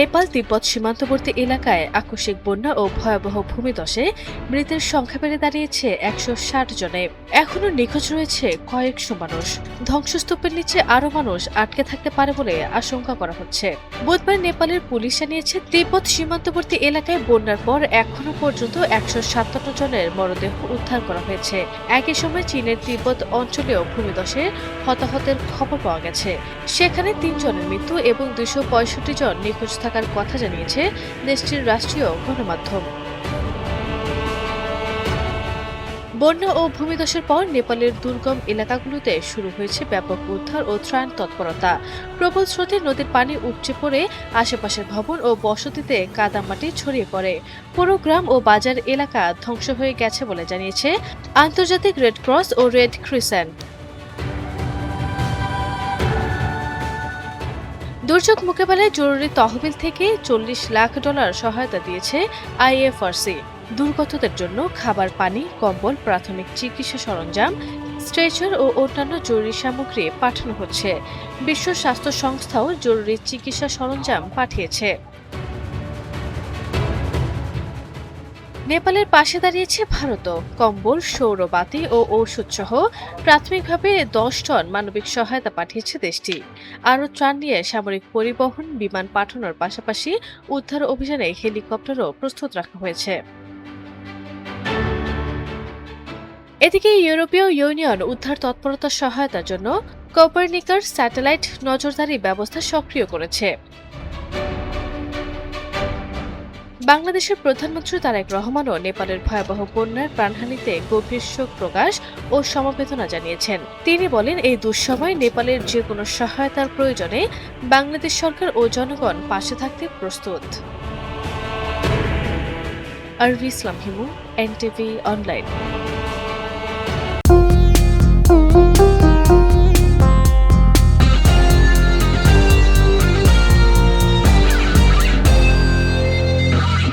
নেপাল তিব্বত সীমান্তবর্তী এলাকায় আকস্মিক বন্যা ও ভয়াবহ ভূমিধসে মৃতের সংখ্যা বেড়ে দাঁড়িয়েছে 160 জনে। এখনও নিখোঁজ রয়েছে কয়েকশো মানুষ। ধ্বংসস্তূপের নিচে আরও মানুষ আটকে থাকতে পারে বলে আশঙ্কা করা হচ্ছে। বুধবার নেপালের পুলিশ জানিয়েছে, তিব্বত সীমান্তবর্তী এলাকায় বন্যার পর এখনও পর্যন্ত 157 জনের মরদেহ উদ্ধার করা হয়েছে। একই সময় চীনের তিব্বত অঞ্চলেও ভূমিধসে হতাহতের খবর পাওয়া গেছে। সেখানে 3 জনের মৃত্যু এবং 265 জন নিখোঁজ থাকার কথা জানিয়েছে দেশটির রাষ্ট্রীয় গণমাধ্যম। বন্যা ও ভূমিধসের পর নেপালের দুর্গম এলাকাগুলোতে শুরু হয়েছে ব্যাপক উদ্ধার ও ত্রাণ তৎপরতা। প্রবল স্রোতে নদীর পানি উপচে পড়ে আশেপাশের ভবন ও বসতিতে কাদামাটি ছড়িয়ে পড়ে। পুরো গ্রাম ও বাজার এলাকা ধ্বংস হয়ে গেছে বলে জানিয়েছে আন্তর্জাতিক রেড ক্রস ও রেড ক্রিসেন্ট। দুর্যোগ মোকাবেলায় জরুরি তহবিল থেকে $40 লাখ সহায়তা দিয়েছে IFRC। দুর্গতদের জন্য খাবার, পানি, কম্বল, প্রাথমিক চিকিৎসা সরঞ্জাম, স্ট্রেচার ও অন্যান্য জরুরি সামগ্রী পাঠানো হচ্ছে। বিশ্ব স্বাস্থ্য সংস্থাও জরুরি চিকিৎসা সরঞ্জাম পাঠিয়েছে। নেপালের পাশে দাঁড়িয়েছে ভারতও। কম্বল, সৌরবাতি ও ঔষধসহ প্রাথমিকভাবে 10 টন মানবিক সহায়তা পাঠিয়েছে দেশটি। আরও ত্রাণ নিয়ে সামরিক পরিবহন বিমান পাঠানোর পাশাপাশি উদ্ধার অভিযানে হেলিকপ্টারও প্রস্তুত রাখা হয়েছে। এদিকে ইউরোপীয় ইউনিয়ন উদ্ধার তৎপরতা সহায়তার জন্য কোপারনিকাস স্যাটেলাইট নজরদারি ব্যবস্থা সক্রিয় করেছে। বাংলাদেশের প্রধানমন্ত্রী তারেক রহমানও নেপালের ভয়াবহ বন্যার প্রাণহানিতে গভীর শোক প্রকাশ ও সমবেদনা জানিয়েছেন। তিনি বলেন, এই দুঃসময় নেপালের যে কোনো সহায়তার প্রয়োজনে বাংলাদেশ সরকার ও জনগণ পাশে থাকতে প্রস্তুত। আরভি ইসলাম হিমু, NTV অনলাইন।